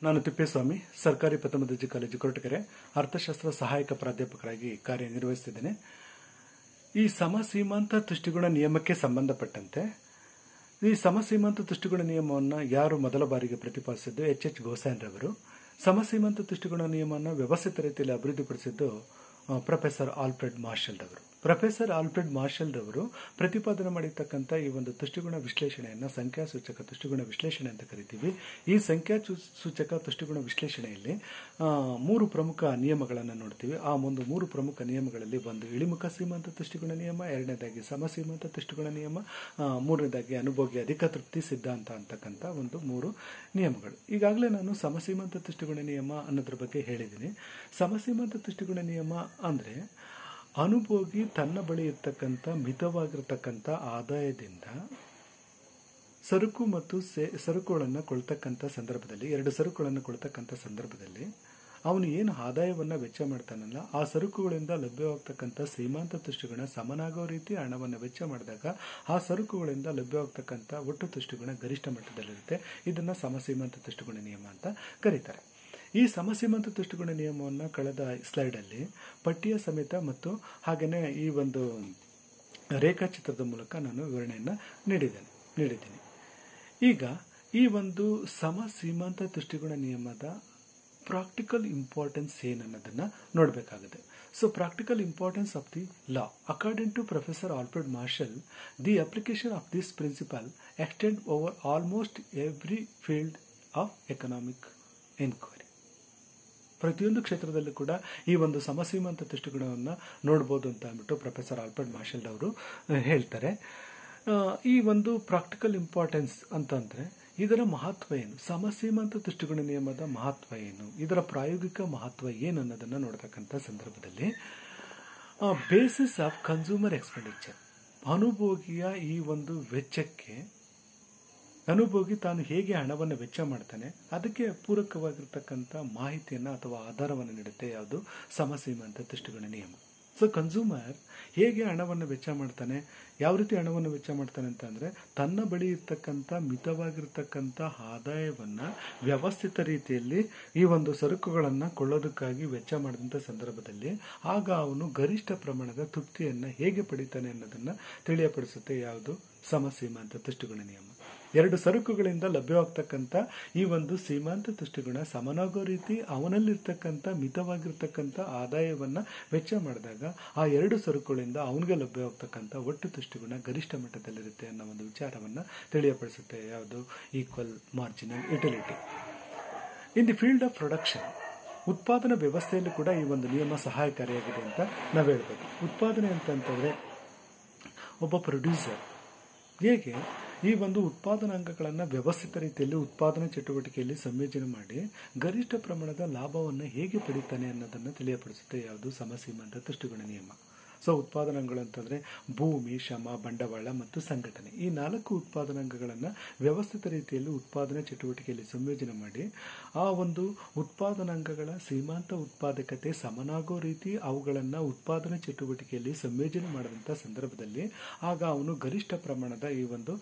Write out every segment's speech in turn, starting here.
ನಾನು ತಿಪ್ಪೇಸ್ವಾಮಿ, ಸರ್ಕಾರಿ ಪ್ರಥಮ ದರ್ಜೆ ಕಾಲೇಜು ಕೊರಟಗೆರೆ, ಅರ್ಥಶಾಸ್ತ್ರ ಸಹಾಯಕ ಪ್ರಾಧ್ಯಾಪಕರಾಗಿ ಕಾರ್ಯನಿರ್ವಹಿಸುತ್ತಿದ್ದೇನೆ. ಈ ಸಮಸೀಮಾಂತ ತುಷ್ಟಿಗುಣ ನಿಯಮಕ್ಕೆ ಸಂಬಂಧಪಟ್ಟಂತೆ ಈ ಸಮಸೀಮಾಂತ ತುಷ್ಟಿಗುಣ ನಿಯಮವನ್ನು ಯಾರು ಮೊದಲ ಬಾರಿಗೆ ಪ್ರತಿಪಾದಿಸಿದ್ದು ಎಚ್ ಗೋಸೈನ್ ರವರು. ಸಮಸೀಮಾಂತ ತುಷ್ಟಿಗುಣ ನಿಯಮವನ್ನು ವ್ಯವಸ್ಥಿತ ರೀತಿಯಲ್ಲಿ ಅಭಿವೃದ್ಧಿಪಡಿಸಿದ್ದು ಪ್ರೊಫೆಸರ್ ಆಲ್ಫ್ರೆಡ್ ಮಾರ್ಷಲ್ ರವರು. ಪ್ರೊಫೆಸರ್ ಆಲ್ಫ್ರೆಡ್ ಮಾರ್ಷಲ್ ರವರು ಪ್ರತಿಪಾದನೆ ಮಾಡಿರ್ತಕ್ಕಂಥ ಈ ಒಂದು ತುಷ್ಟಿಗುಣ ವಿಶ್ಲೇಷಣೆಯನ್ನು ಸಂಖ್ಯಾಸೂಚಕ ತುಷ್ಟಿಗುಣ ವಿಶ್ಲೇಷಣೆ ಅಂತ ಕರಿತೀವಿ. ಈ ಸಂಖ್ಯಾಸೂಚಕ ತುಷ್ಟಿಗುಣ ವಿಶ್ಲೇಷಣೆಯಲ್ಲಿ 3 ಪ್ರಮುಖ ನಿಯಮಗಳನ್ನು ನೋಡ್ತೀವಿ. ಆ ಒಂದು 3 ಪ್ರಮುಖ ನಿಯಮಗಳಲ್ಲಿ ಒಂದು ಇಳಿಮುಖ ಸೀಮಾಂತ ತುಷ್ಟಿಗುಣ ನಿಯಮ, ಎರಡನೇದಾಗಿ ಸಮಸೀಮಾಂತ ತುಷ್ಟಿಗುಣ ನಿಯಮ, ಮೂರನೇದಾಗಿ ಅನುಭೋಗಿ ಅಧಿಕ ತೃಪ್ತಿ ಸಿದ್ಧಾಂತ ಅಂತಕ್ಕಂಥ ಒಂದು 3 ನಿಯಮಗಳು. ಈಗಾಗಲೇ ನಾನು ಸಮಸೀಮಾಂತ ತುಷ್ಟಿಗುಣ ನಿಯಮ ಅನ್ನೋದ್ರ ಬಗ್ಗೆ ಹೇಳಿದ್ದೀನಿ. ಸಮಸೀಮಾಂತ ತುಷ್ಟಿಗುಣ ನಿಯಮ ಅಂದರೆ ಅನುಭೋಗಿ ತನ್ನ ಬಳಿ ಇರ್ತಕ್ಕಂಥ ಮಿತವಾಗಿರ್ತಕ್ಕಂಥ ಆದಾಯದಿಂದ ಸರಕು ಮತ್ತು ಸರಕುಗಳನ್ನು ಕೊಳ್ತಕ್ಕಂಥ ಸಂದರ್ಭದಲ್ಲಿ, 2 ಸರಕುಗಳನ್ನು ಕೊಳ್ತಕ್ಕಂಥ ಸಂದರ್ಭದಲ್ಲಿ ಅವನು ಏನು ಆದಾಯವನ್ನು ವೆಚ್ಚ ಮಾಡ್ತಾನಲ್ಲ, ಆ ಸರಕುಗಳಿಂದ ಲಭ್ಯವಾಗ್ತಕ್ಕಂಥ ಸೀಮಾಂತ ತುಷ್ಟಿಗುಣ ಸಮನಾಗೋ ರೀತಿ ಹಣವನ್ನು ವೆಚ್ಚ ಮಾಡಿದಾಗ ಆ ಸರಕುಗಳಿಂದ ಲಭ್ಯವಾಗ್ತಕ್ಕಂಥ ಒಟ್ಟು ತುಷ್ಟಿಗುಣ ಗರಿಷ್ಠ ಮಟ್ಟದಲ್ಲಿರುತ್ತೆ. ಇದನ್ನು ಸಮಸೀಮಾಂತ ತುಷ್ಟಿಗುಣ ನಿಯಮ ಅಂತ ಕರೀತಾರೆ. ಈ ಸಮಸೀಮಾಂತ ತುಷ್ಟಿಗುಣ ನಿಯಮವನ್ನು ಕಳೆದ ಸ್ಲೈಡಲ್ಲಿ ಪಟ್ಟಿಯ ಸಮೇತ ಮತ್ತು ಹಾಗೆಯೇ ಈ ಒಂದು ರೇಖಾಚಿತ್ರದ ಮೂಲಕ ನಾನು ವಿವರಣೆಯನ್ನು ನೀಡಿದ್ದೀನಿ. ಈಗ ಈ ಒಂದು ಸಮಸೀಮಾಂತ ತುಷ್ಟಿಗುಣ ನಿಯಮದ ಪ್ರಾಕ್ಟಿಕಲ್ ಇಂಪಾರ್ಟೆನ್ಸ್ ಏನನ್ನೋದನ್ನು ನೋಡಬೇಕಾಗುತ್ತೆ. So practical importance of the law. According to professor Alfred Marshall, the application of this principle extend over almost every field of economic enquiry. ಪ್ರತಿಯೊಂದು ಕ್ಷೇತ್ರದಲ್ಲೂ ಕೂಡ ಈ ಒಂದು ಸಮಸೀಮಾಂತ ತುಷ್ಟಿಗುಣವನ್ನು ನೋಡ್ಬೋದು ಅಂತ ಅಂದ್ಬಿಟ್ಟು ಪ್ರೊಫೆಸರ್ ಆಲ್ಫ್ರೆಡ್ ಮಾರ್ಷಲ್ ಅವರು ಹೇಳ್ತಾರೆ. ಈ ಒಂದು ಪ್ರಾಕ್ಟಿಕಲ್ ಇಂಪಾರ್ಟೆನ್ಸ್ ಅಂತಂದರೆ ಇದರ ಮಹತ್ವ ಏನು, ಸಮಸೀಮಾಂತ ತುಷ್ಟಿಗುಣ ನಿಯಮದ ಮಹತ್ವ ಏನು, ಇದರ ಪ್ರಾಯೋಗಿಕ ಮಹತ್ವ ಏನು ಅನ್ನೋದನ್ನು ನೋಡ್ತಕ್ಕಂಥ ಸಂದರ್ಭದಲ್ಲಿ ಬೇಸಿಸ್ ಆಫ್ ಕನ್ಸ್ಯೂಮರ್ ಎಕ್ಸ್ಪೆಂಡಿಚರ್, ಅನುಭೋಗಿಯ ಈ ಒಂದು ವೆಚ್ಚಕ್ಕೆ ಅನುಭೋಗಿ ತಾನು ಹೇಗೆ ಹಣವನ್ನು ವೆಚ್ಚ ಮಾಡ್ತಾನೆ ಅದಕ್ಕೆ ಪೂರಕವಾಗಿರ್ತಕ್ಕಂಥ ಮಾಹಿತಿಯನ್ನು ಅಥವಾ ಆಧಾರವನ್ನು ನೀಡುತ್ತೆ ಯಾವುದು, ಸಮಸೀಮಾಂತ ತುಷ್ಟಿಗುಣ ನಿಯಮ. ಸೊ ಕನ್ಸ್ಯೂಮರ್ ಹೇಗೆ ಹಣವನ್ನು ವೆಚ್ಚ ಮಾಡ್ತಾನೆ, ಯಾವ ರೀತಿ ಹಣವನ್ನು ವೆಚ್ಚ ಮಾಡ್ತಾನೆ ಅಂತಂದರೆ ತನ್ನ ಬಳಿ ಇರ್ತಕ್ಕಂಥ ಮಿತವಾಗಿರ್ತಕ್ಕಂಥ ಆದಾಯವನ್ನು ವ್ಯವಸ್ಥಿತ ರೀತಿಯಲ್ಲಿ ಈ ಒಂದು ಸರಕುಗಳನ್ನು ಕೊಳ್ಳೋದಕ್ಕಾಗಿ ವೆಚ್ಚ ಮಾಡಿದಂಥ ಸಂದರ್ಭದಲ್ಲಿ ಆಗ ಅವನು ಗರಿಷ್ಠ ಪ್ರಮಾಣದ ತೃಪ್ತಿಯನ್ನು ಹೇಗೆ ಪಡಿತಾನೆ ಅನ್ನೋದನ್ನು ತಿಳಿಯಪಡಿಸುತ್ತೆ ಯಾವುದು, ಸಮಸೀಮಾಂತ ತುಷ್ಟಿಗುಣ ನಿಯಮ. 2 ಸರಕುಗಳಿಂದ ಲಭ್ಯವಾಗ್ತಕ್ಕಂಥ ಈ ಒಂದು ಸೀಮಾಂತ ತುಷ್ಟಿಗುಣ ಸಮನಾಗೋ ರೀತಿ ಅವನಲ್ಲಿರ್ತಕ್ಕಂಥ ಮಿತವಾಗಿರ್ತಕ್ಕಂಥ ಆದಾಯವನ್ನು ವೆಚ್ಚ ಮಾಡಿದಾಗ ಆ 2 ಸರಕುಗಳಿಂದ ಅವನಿಗೆ ಲಭ್ಯವಾಗ್ತಕ್ಕಂಥ ಒಟ್ಟು ತುಷ್ಟಿಗುಣ ಗರಿಷ್ಠ ಮಟ್ಟದಲ್ಲಿರುತ್ತೆ ಅನ್ನೋ ಒಂದು ವಿಚಾರವನ್ನು ತಿಳಿಯಪಡಿಸುತ್ತೆ ಯಾವುದು, equal marginal utility. In the field of production, ಉತ್ಪಾದನಾ ವ್ಯವಸ್ಥೆಯಲ್ಲಿ ಕೂಡ ಈ ಒಂದು ನಿಯಮ ಸಹಾಯಕಾರಿಯಾಗಿದೆ ಅಂತ ನಾವು ಹೇಳ್ಬೋದು. ಉತ್ಪಾದನೆ ಅಂತಂತಂದರೆ ಒಬ್ಬ ಪ್ರೊಡ್ಯೂಸರ್ ಹೇಗೆ ಈ ಒಂದು ಉತ್ಪಾದನಾಂಗಗಳನ್ನು ವ್ಯವಸ್ಥಿತ ರೀತಿಯಲ್ಲಿ ಉತ್ಪಾದನಾ ಚಟುವಟಿಕೆಯಲ್ಲಿ ಸಂಯೋಜನೆ ಮಾಡಿ ಗರಿಷ್ಠ ಪ್ರಮಾಣದ ಲಾಭವನ್ನು ಹೇಗೆ ಪಡಿತಾನೆ ಅನ್ನೋದನ್ನು ತಿಳಿಯಪಡಿಸುತ್ತೆ ಯಾವುದು, ಸಮಸೀಮಾಂತ ತುಷ್ಟಿಗುಣ ನಿಯಮ. ಸೊ ಉತ್ಪಾದನಾಂಗಗಳು ಅಂತಂದರೆ ಭೂಮಿ, ಶ್ರಮ, ಬಂಡವಾಳ ಮತ್ತು ಸಂಘಟನೆ, ಈ 4 ಉತ್ಪಾದನಾಂಗಗಳನ್ನು ವ್ಯವಸ್ಥಿತ ರೀತಿಯಲ್ಲಿ ಉತ್ಪಾದನಾ ಚಟುವಟಿಕೆಯಲ್ಲಿ ಸಂಯೋಜನೆ ಮಾಡಿ ಆ ಒಂದು ಉತ್ಪಾದನಾಂಗಗಳ ಸೀಮಾಂತ ಉತ್ಪಾದಕತೆ ಸಮನಾಗೋ ರೀತಿ ಅವುಗಳನ್ನು ಉತ್ಪಾದನಾ ಚಟುವಟಿಕೆಯಲ್ಲಿ ಸಂಯೋಜನೆ ಮಾಡಿದಂಥ ಸಂದರ್ಭದಲ್ಲಿ ಆಗ ಅವನು ಗರಿಷ್ಠ ಪ್ರಮಾಣದ ಈ ಒಂದು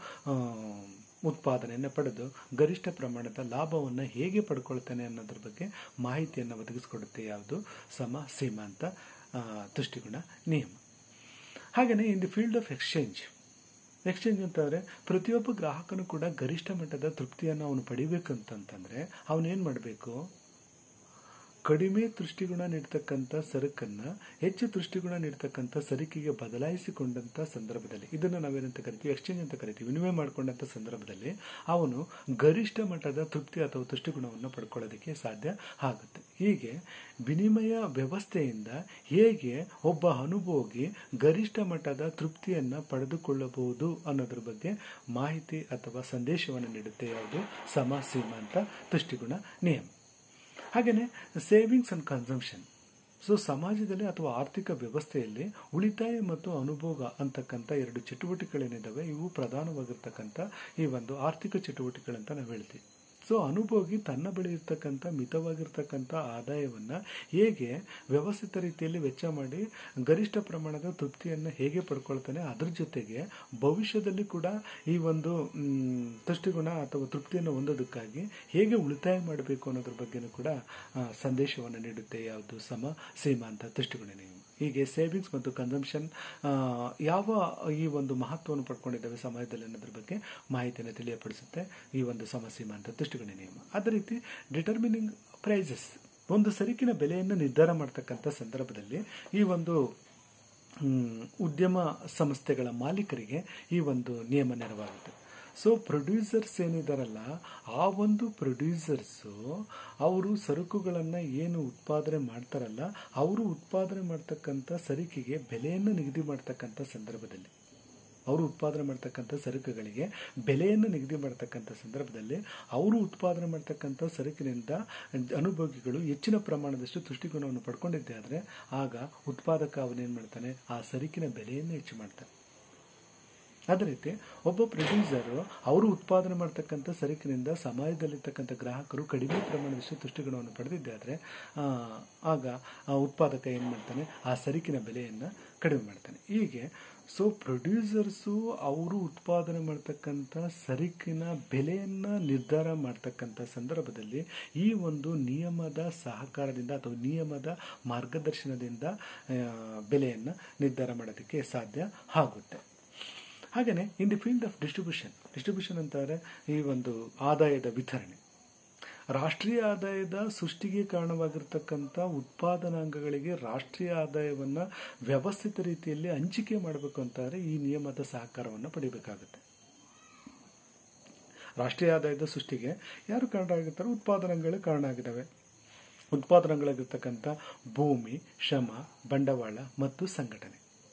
ಉತ್ಪಾದನೆಯನ್ನು ಪಡೆದು ಗರಿಷ್ಠ ಪ್ರಮಾಣದ ಲಾಭವನ್ನು ಹೇಗೆ ಪಡ್ಕೊಳ್ತಾನೆ ಅನ್ನೋದ್ರ ಬಗ್ಗೆ ಮಾಹಿತಿಯನ್ನು ಒದಗಿಸಿಕೊಡುತ್ತೆ ಯಾವುದು, ಸಮಸೀಮಾಂತ ತುಷ್ಟಿಗುಣ ನಿಯಮ. ಹಾಗೆಯೇ in the field of exchange ಅಂತಂದರೆ ಪ್ರತಿಯೊಬ್ಬ ಗ್ರಾಹಕನು ಕೂಡ ಗರಿಷ್ಠ ಮಟ್ಟದ ತೃಪ್ತಿಯನ್ನು ಅವನು ಪಡಿಬೇಕಂತಂದರೆ ಅವನೇನು ಮಾಡಬೇಕು, ಕಡಿಮೆ ತುಷ್ಟಿಗುಣ ನೀಡ್ತಕ್ಕಂಥ ಸರಕನ್ನು ಹೆಚ್ಚು ತುಷ್ಟಿಗುಣ ನೀಡ್ತಕ್ಕಂಥ ಸರಕಿಗೆ ಬದಲಾಯಿಸಿಕೊಂಡಂಥ ಸಂದರ್ಭದಲ್ಲಿ, ಇದನ್ನು ನಾವೇನಂತ ಕರಿತೀವಿ, ಎಕ್ಸ್ಚೇಂಜ್ ಅಂತ ಕರಿತೀವಿ, ವಿನಿಮಯ ಮಾಡಿಕೊಂಡಂಥ ಸಂದರ್ಭದಲ್ಲಿ ಅವನು ಗರಿಷ್ಠ ಮಟ್ಟದ ತೃಪ್ತಿ ಅಥವಾ ತುಷ್ಟಿಗುಣವನ್ನು ಪಡ್ಕೊಳ್ಳೋದಕ್ಕೆ ಸಾಧ್ಯ ಆಗುತ್ತೆ. ಹೀಗೆ ವಿನಿಮಯ ವ್ಯವಸ್ಥೆಯಿಂದ ಹೇಗೆ ಒಬ್ಬ ಅನುಭೋಗಿ ಗರಿಷ್ಠ ಮಟ್ಟದ ತೃಪ್ತಿಯನ್ನು ಪಡೆದುಕೊಳ್ಳಬಹುದು ಅನ್ನೋದ್ರ ಬಗ್ಗೆ ಮಾಹಿತಿ ಅಥವಾ ಸಂದೇಶವನ್ನು ನೀಡುತ್ತೆ ಯಾವುದು, ಸಮಸೀಮಾಂತ ತುಷ್ಟಿಗುಣ ನಿಯಮ. ಹಾಗೆಯೇ ಸೇವಿಂಗ್ಸ್ ಅಂಡ್ ಕನ್ಸಂಪ್ಷನ್. ಸೊ ಸಮಾಜದಲ್ಲಿ ಅಥವಾ ಆರ್ಥಿಕ ವ್ಯವಸ್ಥೆಯಲ್ಲಿ ಉಳಿತಾಯ ಮತ್ತು ಅನುಭೋಗ ಅಂತಕ್ಕಂಥ 2 ಚಟುವಟಿಕೆಗಳೇನಿದ್ದಾವೆ ಇವು ಪ್ರಧಾನವಾಗಿರ್ತಕ್ಕಂಥ ಈ ಒಂದು ಆರ್ಥಿಕ ಚಟುವಟಿಕೆಗಳಂತ ನಾವು ಹೇಳ್ತೀವಿ. ಸೊ ಅನುಭೋಗಿ ತನ್ನ ಬಳಿ ಇರ್ತಕ್ಕಂಥ ಮಿತವಾಗಿರ್ತಕ್ಕಂಥ ಆದಾಯವನ್ನು ಹೇಗೆ ವ್ಯವಸ್ಥಿತ ರೀತಿಯಲ್ಲಿ ವೆಚ್ಚ ಮಾಡಿ ಗರಿಷ್ಠ ಪ್ರಮಾಣದ ತೃಪ್ತಿಯನ್ನು ಹೇಗೆ ಪಡ್ಕೊಳ್ತಾನೆ, ಅದ್ರ ಜೊತೆಗೆ ಭವಿಷ್ಯದಲ್ಲಿ ಕೂಡ ಈ ಒಂದು ತುಷ್ಟಿಗುಣ ಅಥವಾ ತೃಪ್ತಿಯನ್ನು ಹೊಂದೋದಕ್ಕಾಗಿ ಹೇಗೆ ಉಳಿತಾಯ ಮಾಡಬೇಕು ಅನ್ನೋದ್ರ ಬಗ್ಗೆನೂ ಕೂಡ ಸಂದೇಶವನ್ನು ನೀಡುತ್ತೆ ಯಾವುದು ಸೀಮಾಂತ ತುಷ್ಟಿಗುಣ ನಿಯಮ. ಹೀಗೆ ಸೇವಿಂಗ್ಸ್ ಮತ್ತು ಕನ್ಸಂಪ್ಷನ್ ಯಾವ ಈ ಒಂದು ಮಹತ್ವವನ್ನು ಪಡ್ಕೊಂಡಿದ್ದಾವೆ ಸಮಾಜದಲ್ಲಿ ಅನ್ನೋದ್ರ ಬಗ್ಗೆ ಮಾಹಿತಿಯನ್ನು ತಿಳಿಯಪಡಿಸುತ್ತೆ ಈ ಒಂದು ಸೀಮಾಂತ ತುಷ್ಟಿಗುಣ ನಿಯಮ. ಅದೇ ರೀತಿ ಡಿಟರ್ಮಿನಿಂಗ್ ಪ್ರೈಸಸ್, ಒಂದು ಸರಕಿನ ಬೆಲೆಯನ್ನು ನಿರ್ಧಾರ ಮಾಡ್ತಕ್ಕಂಥ ಸಂದರ್ಭದಲ್ಲಿ ಈ ಒಂದು ಉದ್ಯಮ ಸಂಸ್ಥೆಗಳ ಮಾಲೀಕರಿಗೆ ಈ ಒಂದು ನಿಯಮ ನೆರವಾಗುತ್ತೆ. ಸೊ ಪ್ರೊಡ್ಯೂಸರ್ಸ್ ಏನಿದಾರಲ್ಲ, ಆ ಒಂದು ಪ್ರೊಡ್ಯೂಸರ್ಸು ಅವರು ಸರಕುಗಳನ್ನು ಏನು ಉತ್ಪಾದನೆ ಮಾಡ್ತಾರಲ್ಲ, ಅವರು ಉತ್ಪಾದನೆ ಮಾಡ್ತಕ್ಕಂಥ ಸರಕಿಗೆ ಬೆಲೆಯನ್ನು ನಿಗದಿ ಮಾಡ್ತಕ್ಕಂಥ ಸಂದರ್ಭದಲ್ಲಿ, ಅವರು ಉತ್ಪಾದನೆ ಮಾಡ್ತಕ್ಕಂಥ ಸರಕುಗಳಿಗೆ ಬೆಲೆಯನ್ನು ನಿಗದಿ ಮಾಡ್ತಕ್ಕಂಥ ಸಂದರ್ಭದಲ್ಲಿ ಅವರು ಉತ್ಪಾದನೆ ಮಾಡ್ತಕ್ಕಂಥ ಸರಕಿನಿಂದ ಅನುಭೋಗಿಗಳು ಹೆಚ್ಚಿನ ಪ್ರಮಾಣದಷ್ಟು ತುಷ್ಟಿಗುಣವನ್ನು ಪಡ್ಕೊಂಡಿದ್ದೆ ಆದರೆ ಆಗ ಉತ್ಪಾದಕ ಅವನೇನು ಮಾಡ್ತಾನೆ, ಆ ಸರಕಿನ ಬೆಲೆಯನ್ನು ಹೆಚ್ಚು ಮಾಡ್ತಾನೆ. ಅದೇ ರೀತಿ ಒಬ್ಬ ಪ್ರೊಡ್ಯೂಸರು ಅವರು ಉತ್ಪಾದನೆ ಮಾಡ್ತಕ್ಕಂಥ ಸರಕಿನಿಂದ ಸಮಾಜದಲ್ಲಿರ್ತಕ್ಕಂಥ ಗ್ರಾಹಕರು ಕಡಿಮೆ ಪ್ರಮಾಣದಷ್ಟು ತುಷ್ಟಿಗುಣವನ್ನು ಪಡೆದಿದ್ದೆ ಆದರೆ ಆಗ ಆ ಉತ್ಪಾದಕ ಏನು ಮಾಡ್ತಾನೆ, ಆ ಸರಕಿನ ಬೆಲೆಯನ್ನು ಕಡಿಮೆ ಮಾಡ್ತಾನೆ. ಹೀಗೆ ಸೊ ಪ್ರೊಡ್ಯೂಸರ್ಸು ಅವರು ಉತ್ಪಾದನೆ ಮಾಡ್ತಕ್ಕಂಥ ಸರಕಿನ ಬೆಲೆಯನ್ನು ನಿರ್ಧಾರ ಮಾಡ್ತಕ್ಕಂಥ ಸಂದರ್ಭದಲ್ಲಿ ಈ ಒಂದು ನಿಯಮದ ಸಹಕಾರದಿಂದ ಅಥವಾ ನಿಯಮದ ಮಾರ್ಗದರ್ಶನದಿಂದ ಬೆಲೆಯನ್ನು ನಿರ್ಧಾರ ಮಾಡೋದಕ್ಕೆ ಸಾಧ್ಯ ಆಗುತ್ತೆ. ಹಾಗೆಯೇ in the field of distribution ಅಂತಾರೆ ಈ ಒಂದು ಆದಾಯದ ವಿತರಣೆ. ರಾಷ್ಟ್ರೀಯ ಆದಾಯದ ಸೃಷ್ಟಿಗೆ ಕಾರಣವಾಗಿರ್ತಕ್ಕಂಥ ಉತ್ಪಾದನಾಂಗಗಳಿಗೆ ರಾಷ್ಟ್ರೀಯ ಆದಾಯವನ್ನು ವ್ಯವಸ್ಥಿತ ರೀತಿಯಲ್ಲಿ ಹಂಚಿಕೆ ಮಾಡಬೇಕು ಅಂತಾರೆ ಈ ನಿಯಮದ ಸಹಕಾರವನ್ನು ಪಡಿಬೇಕಾಗುತ್ತೆ. ರಾಷ್ಟ್ರೀಯ ಆದಾಯದ ಸೃಷ್ಟಿಗೆ ಯಾರು ಕಾರಣ ಆಗಿರ್ತಾರೆ? ಉತ್ಪಾದನಾಂಗಗಳು ಕಾರಣ ಆಗಿದ್ದಾವೆ. ಉತ್ಪಾದನಾಂಗಗಳಾಗಿರ್ತಕ್ಕಂಥ ಭೂಮಿ, ಶ್ರಮ, ಬಂಡವಾಳ ಮತ್ತು ಸಂಘಟನೆ.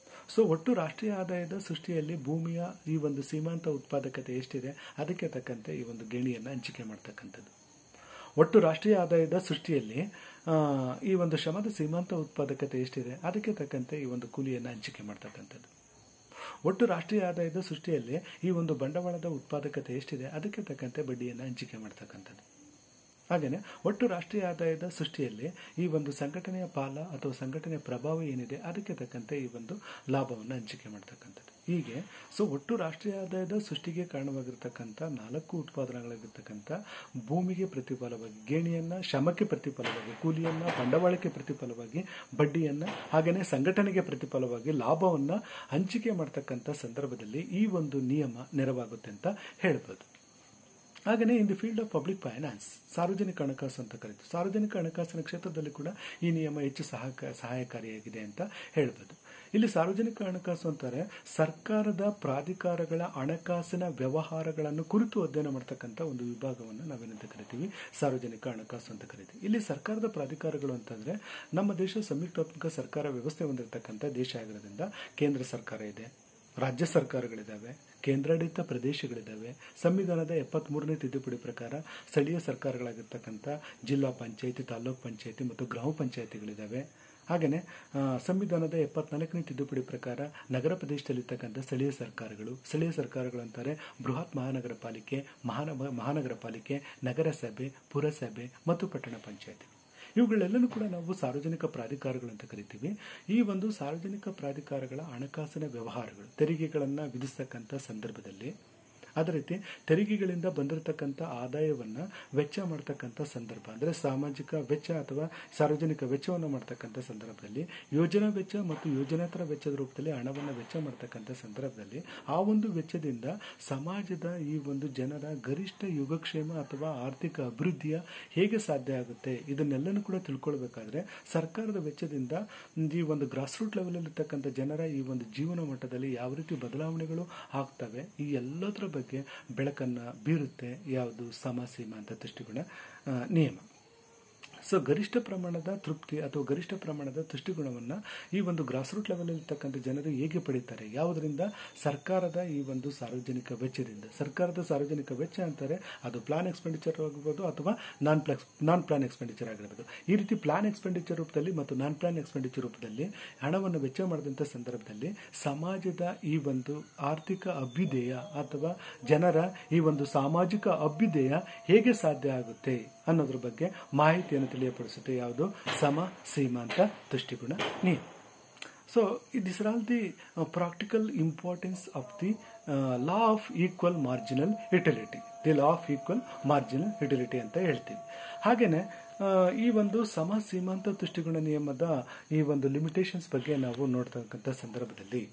ಸೊ ಒಟ್ಟು ರಾಷ್ಟ್ರೀಯ ಆದಾಯದ ಸೃಷ್ಟಿಯಲ್ಲಿ ಭೂಮಿಯ ಈ ಒಂದು ಸೀಮಾಂತ ಉತ್ಪಾದಕತೆ ಎಷ್ಟಿದೆ ಅದಕ್ಕೆ ತಕ್ಕಂತೆ ಈ ಒಂದು ಗಣಿಯನ್ನು ಹಂಚಿಕೆ ಮಾಡ್ತಕ್ಕಂಥದ್ದು. ಒಟ್ಟು ರಾಷ್ಟ್ರೀಯ ಆದಾಯದ ಸೃಷ್ಟಿಯಲ್ಲಿ ಈ ಒಂದು ಶ್ರಮದ ಸೀಮಾಂತ ಉತ್ಪಾದಕತೆ ಎಷ್ಟಿದೆ ಅದಕ್ಕೆ ತಕ್ಕಂತೆ ಈ ಒಂದು ಕೂಲಿಯನ್ನು ಹಂಚಿಕೆ ಮಾಡ್ತಕ್ಕಂಥದ್ದು. ಒಟ್ಟು ರಾಷ್ಟ್ರೀಯ ಆದಾಯದ ಸೃಷ್ಟಿಯಲ್ಲಿ ಈ ಒಂದು ಬಂಡವಾಳದ ಉತ್ಪಾದಕತೆ ಎಷ್ಟಿದೆ ಅದಕ್ಕೆ ತಕ್ಕಂತೆ ಬಡ್ಡಿಯನ್ನು ಹಂಚಿಕೆ ಮಾಡ್ತಕ್ಕಂಥದ್ದು. ಹಾಗೆಯೇ ಒಟ್ಟು ರಾಷ್ಟ್ರೀಯ ಆದಾಯದ ಸೃಷ್ಟಿಯಲ್ಲಿ ಈ ಒಂದು ಸಂಘಟನೆಯ ಪಾಲ ಅಥವಾ ಸಂಘಟನೆಯ ಪ್ರಭಾವ ಏನಿದೆ ಅದಕ್ಕೆ ತಕ್ಕಂತೆ ಈ ಒಂದು ಲಾಭವನ್ನು ಹಂಚಿಕೆ ಮಾಡ್ತಕ್ಕಂಥದ್ದು. ಹೀಗೆ ಸೊ ಒಟ್ಟು ರಾಷ್ಟ್ರೀಯ ಆದಾಯದ ಸೃಷ್ಟಿಗೆ ಕಾರಣವಾಗಿರ್ತಕ್ಕಂಥ 4 ಉತ್ಪಾದನೆಗಳಾಗಿರ್ತಕ್ಕಂಥ ಭೂಮಿಗೆ ಪ್ರತಿಫಲವಾಗಿ ಗೇಣಿಯನ್ನು, ಶ್ರಮಕ್ಕೆ ಪ್ರತಿಫಲವಾಗಿ ಕೂಲಿಯನ್ನು, ಬಂಡವಾಳಕ್ಕೆ ಪ್ರತಿಫಲವಾಗಿ ಬಡ್ಡಿಯನ್ನು, ಹಾಗೆಯೇ ಸಂಘಟನೆಗೆ ಪ್ರತಿಫಲವಾಗಿ ಲಾಭವನ್ನು ಹಂಚಿಕೆ ಮಾಡ್ತಕ್ಕಂಥ ಸಂದರ್ಭದಲ್ಲಿ ಈ ಒಂದು ನಿಯಮ ನೆರವಾಗುತ್ತೆ ಅಂತ ಹೇಳ್ಬೋದು. ಹಾಗೆಯೇ in the field of public finance, ಸಾರ್ವಜನಿಕ ಹಣಕಾಸು ಅಂತ ಕರೀತೀವಿ. ಸಾರ್ವಜನಿಕ ಹಣಕಾಸಿನ ಕ್ಷೇತ್ರದಲ್ಲಿ ಕೂಡ ಈ ನಿಯಮ ಹೆಚ್ಚು ಸಹಾಯಕಾರಿಯಾಗಿದೆ ಅಂತ ಹೇಳ್ಬೋದು. ಇಲ್ಲಿ ಸಾರ್ವಜನಿಕ ಹಣಕಾಸು ಅಂತಾರೆ ಸರ್ಕಾರದ ಪ್ರಾಧಿಕಾರಗಳ ಹಣಕಾಸಿನ ವ್ಯವಹಾರಗಳನ್ನು ಕುರಿತು ಅಧ್ಯಯನ ಮಾಡ್ತಕ್ಕಂಥ ಒಂದು ವಿಭಾಗವನ್ನು ನಾವೇನಂತ ಕರಿತೀವಿ, ಸಾರ್ವಜನಿಕ ಹಣಕಾಸು ಅಂತ ಕರಿತೀವಿ. ಇಲ್ಲಿ ಸರ್ಕಾರದ ಪ್ರಾಧಿಕಾರಗಳು ಅಂತಂದ್ರೆ ನಮ್ಮ ದೇಶ ಸಂಯುಕ್ತಾತ್ಮಕ ಸರ್ಕಾರ ವ್ಯವಸ್ಥೆ ಹೊಂದಿರತಕ್ಕಂಥ ದೇಶ ಆಗಿರೋದ್ರಿಂದ ಕೇಂದ್ರ ಸರ್ಕಾರ ಇದೆ, ರಾಜ್ಯ ಸರ್ಕಾರಗಳಿದ್ದಾವೆ, ಕೇಂದ್ರಾಡಳಿತ ಪ್ರದೇಶಗಳಿದ್ದಾವೆ. ಸಂವಿಧಾನದ 73ನೇ ತಿದ್ದುಪಡಿ ಪ್ರಕಾರ ಸ್ಥಳೀಯ ಸರ್ಕಾರಗಳಾಗಿರ್ತಕ್ಕಂಥ ಜಿಲ್ಲಾ ಪಂಚಾಯಿತಿ, ತಾಲೂಕ್ ಪಂಚಾಯಿತಿ ಮತ್ತು ಗ್ರಾಮ ಪಂಚಾಯಿತಿಗಳಿದ್ದಾವೆ. ಹಾಗೆಯೇ ಸಂವಿಧಾನದ 74ನೇ ತಿದ್ದುಪಡಿ ಪ್ರಕಾರ ನಗರ ಪ್ರದೇಶದಲ್ಲಿರ್ತಕ್ಕಂಥ ಸ್ಥಳೀಯ ಸರ್ಕಾರಗಳು ಅಂತಾರೆ ಬೃಹತ್ ಮಹಾನಗರ ಪಾಲಿಕೆ, ಮಹಾನಗರ ಪಾಲಿಕೆ, ನಗರಸಭೆ, ಪುರಸಭೆ ಮತ್ತು ಪಟ್ಟಣ ಪಂಚಾಯಿತಿ. ಇವುಗಳೆಲ್ಲನೂ ಕೂಡ ನಾವು ಸಾರ್ವಜನಿಕ ಪ್ರಾಧಿಕಾರಗಳು ಅಂತ ಕರಿತೀವಿ. ಈ ಒಂದು ಸಾರ್ವಜನಿಕ ಪ್ರಾಧಿಕಾರಗಳ ಹಣಕಾಸಿನ ವ್ಯವಹಾರಗಳು, ತೆರಿಗೆಗಳನ್ನು ವಿಧಿಸ್ತಕ್ಕಂಥ ಸಂದರ್ಭದಲ್ಲಿ, ಅದೇ ರೀತಿ ತೆರಿಗೆಗಳಿಂದ ಬಂದಿರತಕ್ಕಂಥ ಆದಾಯವನ್ನು ವೆಚ್ಚ ಮಾಡ್ತಕ್ಕಂಥ ಸಂದರ್ಭ ಅಂದರೆ ಸಾಮಾಜಿಕ ವೆಚ್ಚ ಅಥವಾ ಸಾರ್ವಜನಿಕ ವೆಚ್ಚವನ್ನು ಮಾಡ್ತಕ್ಕಂಥ ಸಂದರ್ಭದಲ್ಲಿ, ಯೋಜನಾ ವೆಚ್ಚ ಮತ್ತು ಯೋಜನೇತರ ವೆಚ್ಚದ ರೂಪದಲ್ಲಿ ಹಣವನ್ನು ವೆಚ್ಚ ಮಾಡ್ತಕ್ಕಂಥ ಸಂದರ್ಭದಲ್ಲಿ ಆ ಒಂದು ವೆಚ್ಚದಿಂದ ಸಮಾಜದ ಈ ಒಂದು ಜನರ ಗರಿಷ್ಠ ಯೋಗಕ್ಷೇಮ ಅಥವಾ ಆರ್ಥಿಕ ಅಭಿವೃದ್ಧಿಯ ಹೇಗೆ ಸಾಧ್ಯ ಆಗುತ್ತೆ ಇದನ್ನೆಲ್ಲನೂ ಕೂಡ ತಿಳ್ಕೊಳ್ಬೇಕಾದ್ರೆ ಸರ್ಕಾರದ ವೆಚ್ಚದಿಂದ ಈ ಒಂದು ಗ್ರಾಸ್ ರೂಟ್ ಲೆವೆಲ್ ಇರ್ತಕ್ಕಂಥ ಜನರ ಈ ಒಂದು ಜೀವನ ಮಟ್ಟದಲ್ಲಿ ಯಾವ ರೀತಿ ಬದಲಾವಣೆಗಳು ಆಗ್ತವೆ ಈ ಎಲ್ಲದರ ಬಗ್ಗೆ ಬೆಳಕನ್ನು ಬೀರುತ್ತೆ ಯಾವುದು ಸೀಮಾಂತ ತುಷ್ಟಿಗುಣ ನಿಯಮ. ಸೊ ಗರಿಷ್ಠ ಪ್ರಮಾಣದ ತೃಪ್ತಿ ಅಥವಾ ಗರಿಷ್ಠ ಪ್ರಮಾಣದ ತುಷ್ಟಿಗುಣವನ್ನು ಈ ಒಂದು ಗ್ರಾಸ್ ರೂಟ್ ಲೆವೆಲ್ ಇರ್ತಕ್ಕಂಥ ಜನರು ಹೇಗೆ ಪಡೀತಾರೆ, ಯಾವುದರಿಂದ? ಸರ್ಕಾರದ ಈ ಒಂದು ಸಾರ್ವಜನಿಕ ವೆಚ್ಚದಿಂದ. ಸರ್ಕಾರದ ಸಾರ್ವಜನಿಕ ವೆಚ್ಚ ಅಂತಾರೆ ಅದು ಪ್ಲಾನ್ ಎಕ್ಸ್ಪೆಂಡಿಚರ್ ಆಗಿರ್ಬೋದು ಅಥವಾ ನಾನ್ ಪ್ಲಾನ್ ಎಕ್ಸ್ಪೆಂಡಿಚರ್ ಆಗಿರ್ಬೋದು. ಈ ರೀತಿ ಪ್ಲಾನ್ ಎಕ್ಸ್ಪೆಂಡಿಚರ್ ರೂಪದಲ್ಲಿ ಮತ್ತು ನಾನ್ ಪ್ಲಾನ್ ಎಕ್ಸ್ಪೆಂಡಿಚರ್ ರೂಪದಲ್ಲಿ ಹಣವನ್ನು ವೆಚ್ಚ ಮಾಡಿದಂಥ ಸಂದರ್ಭದಲ್ಲಿ ಸಮಾಜದ ಈ ಒಂದು ಆರ್ಥಿಕ ಅಭ್ಯುದಯ ಅಥವಾ ಜನರ ಈ ಒಂದು ಸಾಮಾಜಿಕ ಅಭ್ಯುದಯ ಹೇಗೆ ಸಾಧ್ಯ ಆಗುತ್ತೆ ಅನ್ನೋದ್ರ ಬಗ್ಗೆ ಮಾಹಿತಿಯನ್ನು ತಿಳಿಯಪಡಿಸುತ್ತೆ ಯಾವುದು? ಸಮ ಸೀಮಾಂತ ತುಷ್ಟಿಗುಣ ನಿಯಮ. So this are all the practical importance of the law of equal marginal utility. The law of equal marginal utility ಅಂತ ಹೇಳ್ತೀವಿ. ಹಾಗೇನೆ ಈ ಒಂದು ಸಮ ಸೀಮಾಂತ ತುಷ್ಟಿಗುಣ ನಿಯಮದ ಈ ಒಂದು ಲಿಮಿಟೇಷನ್ಸ್ ಬಗ್ಗೆ ನಾವು ನೋಡ್ತಕ್ಕಂಥ ಸಂದರ್ಭದಲ್ಲಿ,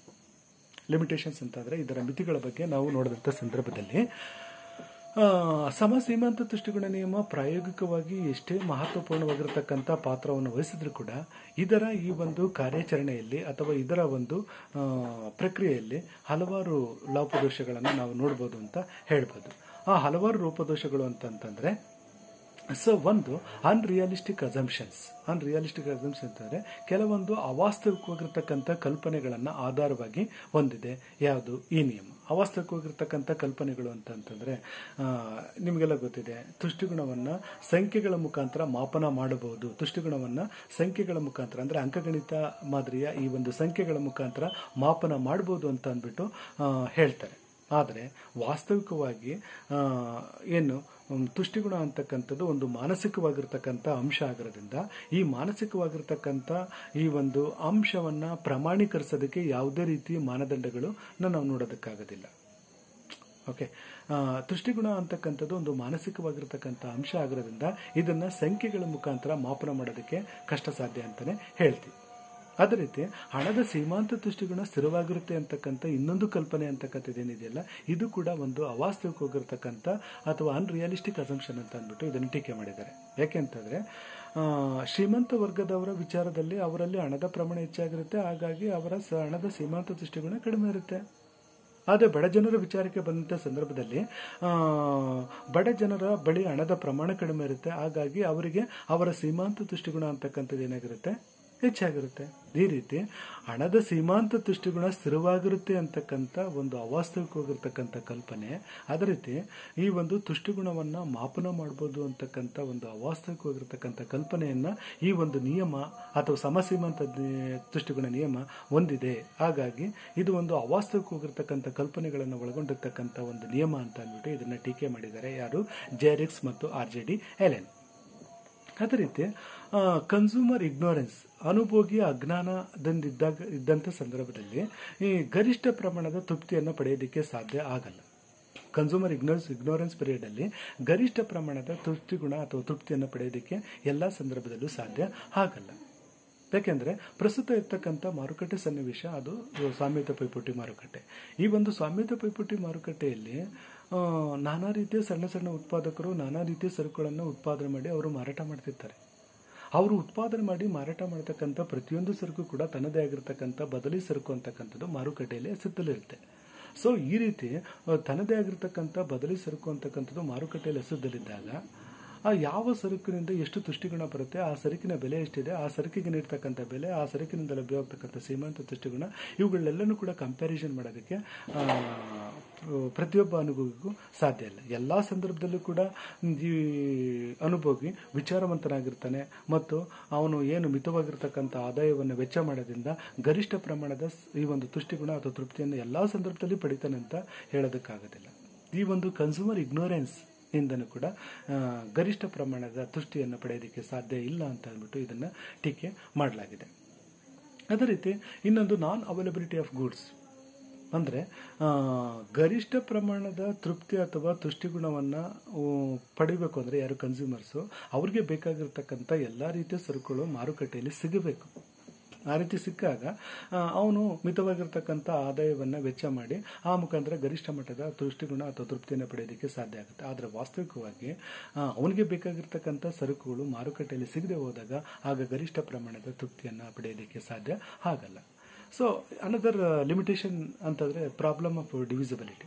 ಲಿಮಿಟೇಷನ್ಸ್ ಅಂತಂದ್ರೆ ಇದರ ಮಿತಿಗಳ ಬಗ್ಗೆ ನಾವು ನೋಡಿದಂಥ ಸಂದರ್ಭದಲ್ಲಿ ಸಮ ಸೀಮಾಂತ ತುಷ್ಟಿಗುಣ ನಿಯಮ ಪ್ರಾಯೋಗಿಕವಾಗಿ ಎಷ್ಟೇ ಮಹತ್ವಪೂರ್ಣವಾಗಿರತಕ್ಕಂಥ ಪಾತ್ರವನ್ನು ವಹಿಸಿದ್ರೂ ಕೂಡ ಇದರ ಈ ಒಂದು ಕಾರ್ಯಾಚರಣೆಯಲ್ಲಿ ಅಥವಾ ಇದರ ಒಂದು ಪ್ರಕ್ರಿಯೆಯಲ್ಲಿ ಹಲವಾರು ಲೋಪದೋಷಗಳನ್ನು ನಾವು ನೋಡ್ಬೋದು ಅಂತ ಹೇಳ್ಬೋದು. ಆ ಹಲವಾರು ಲೋಪದೋಷಗಳು ಅಂತಂದ್ರೆ ಸೊ ಒಂದು ಅನ್ರಿಯಲಿಸ್ಟಿಕ್ ಅಸಂಪ್ಷನ್ಸ್ ಅಂತಂದ್ರೆ ಕೆಲವೊಂದು ಅವಾಸ್ತವಿಕವಾಗಿರ್ತಕ್ಕಂಥ ಕಲ್ಪನೆಗಳನ್ನು ಆಧಾರವಾಗಿ ಹೊಂದಿದೆ ಯಾವುದು? ಈ ನಿಯಮ. ಅವಾಸ್ತವಿಕವಾಗಿರ್ತಕ್ಕಂಥ ಕಲ್ಪನೆಗಳು ಅಂತಂದ್ರೆ ನಿಮಗೆಲ್ಲ ಗೊತ್ತಿದೆ, ತುಷ್ಟಿಗುಣವನ್ನು ಸಂಖ್ಯೆಗಳ ಮುಖಾಂತರ ಮಾಪನ ಮಾಡಬಹುದು. ತುಷ್ಟಿಗುಣವನ್ನು ಸಂಖ್ಯೆಗಳ ಮುಖಾಂತರ ಅಂದ್ರೆ ಅಂಕಗಣಿತ ಮಾದರಿಯ ಈ ಒಂದು ಸಂಖ್ಯೆಗಳ ಮುಖಾಂತರ ಮಾಪನ ಮಾಡಬಹುದು ಅಂತ ಅಂದ್ಬಿಟ್ಟು ಹೇಳ್ತಾರೆ. ಆದರೆ ವಾಸ್ತವಿಕವಾಗಿ ಏನು ತುಷ್ಟಿಗುಣ ಅಂತಕ್ಕಂಥದ್ದು ಒಂದು ಮಾನಸಿಕವಾಗಿರ್ತಕ್ಕಂಥ ಅಂಶ ಆಗಿರೋದ್ರಿಂದ ಈ ಮಾನಸಿಕವಾಗಿರ್ತಕ್ಕಂಥ ಈ ಒಂದು ಅಂಶವನ್ನ ಪ್ರಮಾಣೀಕರಿಸೋದಕ್ಕೆ ಯಾವುದೇ ರೀತಿ ಮಾನದಂಡಗಳು ನಾವು ನೋಡೋದಕ್ಕಾಗೋದಿಲ್ಲ. ಓಕೆ, ತುಷ್ಟಿಗುಣ ಅಂತಕ್ಕಂಥದ್ದು ಒಂದು ಮಾನಸಿಕವಾಗಿರ್ತಕ್ಕಂಥ ಅಂಶ ಆಗಿರೋದ್ರಿಂದ ಇದನ್ನ ಸಂಖ್ಯೆಗಳ ಮುಖಾಂತರ ಮಾಪನ ಮಾಡೋದಕ್ಕೆ ಕಷ್ಟ ಸಾಧ್ಯ ಅಂತಾನೆ ಹೇಳ್ತೀವಿ. ಅದೇ ರೀತಿ ಹಣದ ಸೀಮಾಂತ ತುಷ್ಟಿಗುಣ ಸ್ಥಿರವಾಗಿರುತ್ತೆ ಅಂತಕ್ಕಂಥ ಇನ್ನೊಂದು ಕಲ್ಪನೆ ಅಂತಕ್ಕಂಥದ್ದು ಏನಿದೆಯಲ್ಲ, ಇದು ಕೂಡ ಒಂದು ಅವಾಸ್ತವಿಕವಾಗಿರ್ತಕ್ಕಂಥ ಅಥವಾ ಅನ್ರಿಯಲಿಸ್ಟಿಕ್ ಅಸಂಪ್ಷನ್ ಅಂತ ಅಂದ್ಬಿಟ್ಟು ಇದನ್ನು ಟೀಕೆ ಮಾಡಿದ್ದಾರೆ. ಯಾಕೆಂತಂದ್ರೆ ಶ್ರೀಮಂತ ವರ್ಗದವರ ವಿಚಾರದಲ್ಲಿ ಅವರಲ್ಲಿ ಹಣದ ಪ್ರಮಾಣ ಹೆಚ್ಚಾಗಿರುತ್ತೆ, ಹಾಗಾಗಿ ಅವರ ಹಣದ ಸೀಮಾಂತ ತುಷ್ಟಿಗುಣ ಕಡಿಮೆ ಇರುತ್ತೆ. ಆದರೆ ಬಡ ಜನರ ವಿಚಾರಕ್ಕೆ ಬಂದಂಥ ಸಂದರ್ಭದಲ್ಲಿ ಬಡ ಜನರ ಬಳಿ ಹಣದ ಪ್ರಮಾಣ ಕಡಿಮೆ ಇರುತ್ತೆ, ಹಾಗಾಗಿ ಅವರಿಗೆ ಅವರ ಸೀಮಾಂತ ತುಷ್ಟಿಗುಣ ಅಂತಕ್ಕಂಥದ್ದು ಏನಾಗಿರುತ್ತೆ? ಹೆಚ್ಚಾಗಿರುತ್ತೆ. ಈ ರೀತಿ ಹಣದ ಸೀಮಾಂತ ತುಷ್ಟಿಗುಣ ಸ್ಥಿರವಾಗಿರುತ್ತೆ ಅಂತಕ್ಕಂಥ ಒಂದು ಅವಾಸ್ತವಿಕವಾಗಿರ್ತಕ್ಕಂಥ ಕಲ್ಪನೆ, ಅದೇ ರೀತಿ ಈ ಒಂದು ತುಷ್ಟಿಗುಣವನ್ನ ಮಾಪನ ಮಾಡಬಹುದು ಅಂತಕ್ಕಂಥ ಒಂದು ಅವಾಸ್ತವಿಕವಾಗಿರ್ತಕ್ಕಂಥ ಕಲ್ಪನೆಯನ್ನ ಈ ಒಂದು ನಿಯಮ ಅಥವಾ ಸಮಸೀಮಾಂತ ತುಷ್ಟಿಗುಣ ನಿಯಮ ಹೊಂದಿದೆ. ಹಾಗಾಗಿ ಇದು ಒಂದು ಅವಾಸ್ತವಿಕವಾಗಿರ್ತಕ್ಕಂಥ ಕಲ್ಪನೆಗಳನ್ನು ಒಳಗೊಂಡಿರ್ತಕ್ಕಂಥ ಒಂದು ನಿಯಮ ಅಂತ ಅಂದ್ಬಿಟ್ಟು ಇದನ್ನ ಟೀಕೆ ಮಾಡಿದ್ದಾರೆ ಯಾರು? ಜೆರಿಕ್ಸ್ ಮತ್ತು RJD ಹೆಲೆನ್. ಅದೇ ರೀತಿ ಕನ್ಸ್ಯೂಮರ್ ಇಗ್ನೋರೆನ್ಸ್, ಅನುಭೋಗಿಯ ಅಜ್ಞಾನದಿಂದಿದ್ದಂಥ ಸಂದರ್ಭದಲ್ಲಿ ಈ ಗರಿಷ್ಠ ಪ್ರಮಾಣದ ತೃಪ್ತಿಯನ್ನು ಪಡೆಯೋದಕ್ಕೆ ಸಾಧ್ಯ ಆಗಲ್ಲ. ಕನ್ಸ್ಯೂಮರ್ ಇಗ್ನೋರೆನ್ಸ್ ಪೀರಿಯಡ್ ಅಲ್ಲಿ ಗರಿಷ್ಠ ಪ್ರಮಾಣದ ತುಷ್ಟಿಗುಣ ಅಥವಾ ತೃಪ್ತಿಯನ್ನು ಪಡೆಯೋದಕ್ಕೆ ಎಲ್ಲಾ ಸಂದರ್ಭದಲ್ಲೂ ಸಾಧ್ಯ ಆಗಲ್ಲ. ಯಾಕೆಂದ್ರೆ ಪ್ರಸ್ತುತ ಇರ್ತಕ್ಕಂಥ ಮಾರುಕಟ್ಟೆ ಸನ್ನಿವೇಶ ಅದು ಸ್ವಾಮ್ಯತ ಪೈಪೋಟಿ ಮಾರುಕಟ್ಟೆ. ಈ ಒಂದು ಸ್ವಾಮ್ಯತ ಪೈಪೋಟಿ ಮಾರುಕಟ್ಟೆಯಲ್ಲಿ ನಾನಾ ರೀತಿಯ ಸಣ್ಣ ಸಣ್ಣ ಉತ್ಪಾದಕರು ನಾನಾ ರೀತಿಯ ಸರಕುಗಳನ್ನು ಉತ್ಪಾದನೆ ಮಾಡಿ ಅವರು ಮಾರಾಟ ಮಾಡ್ತಿರ್ತಾರೆ. ಅವರು ಉತ್ಪಾದನೆ ಮಾಡಿ ಮಾರಾಟ ಮಾಡತಕ್ಕಂಥ ಪ್ರತಿಯೊಂದು ಸರಕು ಕೂಡ ತನ್ನದೇ ಆಗಿರ್ತಕ್ಕಂಥ ಬದಲಿ ಸರಕು ಅಂತಕ್ಕಂಥದ್ದು ಮಾರುಕಟ್ಟೆಯಲ್ಲಿ ಹೆಸರಲ್ಲಿರುತ್ತೆ. ಸೊ ಈ ರೀತಿ ತನ್ನದೇ ಆಗಿರ್ತಕ್ಕಂಥ ಬದಲಿ ಸರಕು ಅಂತಕ್ಕಂಥದ್ದು ಮಾರುಕಟ್ಟೆಯಲ್ಲಿ ಹೆಸರಲ್ಲಿದ್ದಾಗ ಆ ಯಾವ ಸರಕಿನಿಂದ ಎಷ್ಟು ತುಷ್ಟಿಗುಣ ಬರುತ್ತೆ, ಆ ಸರಕಿನ ಬೆಲೆ ಎಷ್ಟಿದೆ, ಆ ಸರಕಿಗೆ ನೀಡ್ತಕ್ಕಂಥ ಬೆಲೆ, ಆ ಸರಕಿನಿಂದ ಲಭ್ಯವಾಗತಕ್ಕಂಥ ಸೀಮಾಂತ ತುಷ್ಟಿಗುಣ ಇವುಗಳೆಲ್ಲನೂ ಕೂಡ ಕಂಪ್ಯಾರಿಸನ್ ಮಾಡೋದಕ್ಕೆ ಪ್ರತಿಯೊಬ್ಬ ಅನುಭವಿಗೂ ಸಾಧ್ಯ ಇಲ್ಲ. ಎಲ್ಲಾ ಸಂದರ್ಭದಲ್ಲೂ ಕೂಡ ಈ ಅನುಭವಿ ವಿಚಾರವಂತನಾಗಿರ್ತಾನೆ ಮತ್ತು ಅವನು ಏನು ಮಿತವಾಗಿರ್ತಕ್ಕಂಥ ಆದಾಯವನ್ನು ವೆಚ್ಚ ಮಾಡೋದ್ರಿಂದ ಗರಿಷ್ಠ ಪ್ರಮಾಣದ ಈ ಒಂದು ತುಷ್ಟಿಗುಣ ಅಥವಾ ತೃಪ್ತಿಯನ್ನು ಎಲ್ಲಾ ಸಂದರ್ಭದಲ್ಲಿ ಪಡಿತಾನೆ ಅಂತ ಹೇಳೋದಕ್ಕಾಗೋದಿಲ್ಲ. ಈ ಒಂದು ಕನ್ಸ್ಯೂಮರ್ ಇಗ್ನೋರೆನ್ಸ್ ಇಂದನೂ ಕೂಡ ಗರಿಷ್ಠ ಪ್ರಮಾಣದ ತುಷ್ಟಿಯನ್ನು ಪಡೆಯೋದಕ್ಕೆ ಸಾಧ್ಯ ಇಲ್ಲ ಅಂತ ಅಂದ್ಬಿಟ್ಟು ಇದನ್ನ ಟೀಕೆ ಮಾಡಲಾಗಿದೆ. ಅದೇ ರೀತಿ ಇನ್ನೊಂದು ನಾನ್ ಅವೈಲಬಿಲಿಟಿ ಆಫ್ ಗೂಡ್ಸ್ ಅಂದ್ರೆ ಗರಿಷ್ಠ ಪ್ರಮಾಣದ ತೃಪ್ತಿ ಅಥವಾ ತುಷ್ಟಿಗುಣವನ್ನ ಪಡಿಬೇಕು ಅಂದ್ರೆ ಯಾರು ಕನ್ಸ್ಯೂಮರ್ಸ್ ಅವ್ರಿಗೆ ಬೇಕಾಗಿರ್ತಕ್ಕಂಥ ಎಲ್ಲಾ ರೀತಿಯ ಸರಕುಗಳು ಮಾರುಕಟ್ಟೆಯಲ್ಲಿ ಸಿಗಬೇಕು. ಆ ರೀತಿ ಸಿಕ್ಕಾಗ ಅವನು ಮಿತವಾಗಿರ್ತಕ್ಕಂಥ ಆದಾಯವನ್ನ ವೆಚ್ಚ ಮಾಡಿ ಆ ಮುಖಾಂತರ ಗರಿಷ್ಠ ಮಟ್ಟದ ತುಷ್ಟಿಗುಣ ಅಥವಾ ತೃಪ್ತಿಯನ್ನು ಪಡೆಯೋದಕ್ಕೆ ಸಾಧ್ಯ ಆಗುತ್ತೆ. ಆದರೆ ವಾಸ್ತವಿಕವಾಗಿ ಅವನಿಗೆ ಬೇಕಾಗಿರ್ತಕ್ಕಂಥ ಸರಕುಗಳು ಮಾರುಕಟ್ಟೆಯಲ್ಲಿ ಸಿಗದೆ ಹೋದಾಗ ಆಗ ಗರಿಷ್ಠ ಪ್ರಮಾಣದ ತೃಪ್ತಿಯನ್ನು ಪಡೆಯೋದಕ್ಕೆ ಸಾಧ್ಯ ಆಗಲ್ಲ. ಸೊ ಅನದರ್ ಲಿಮಿಟೇಷನ್ ಅಂತಂದ್ರೆ ಪ್ರಾಬ್ಲಮ್ ಆಫ್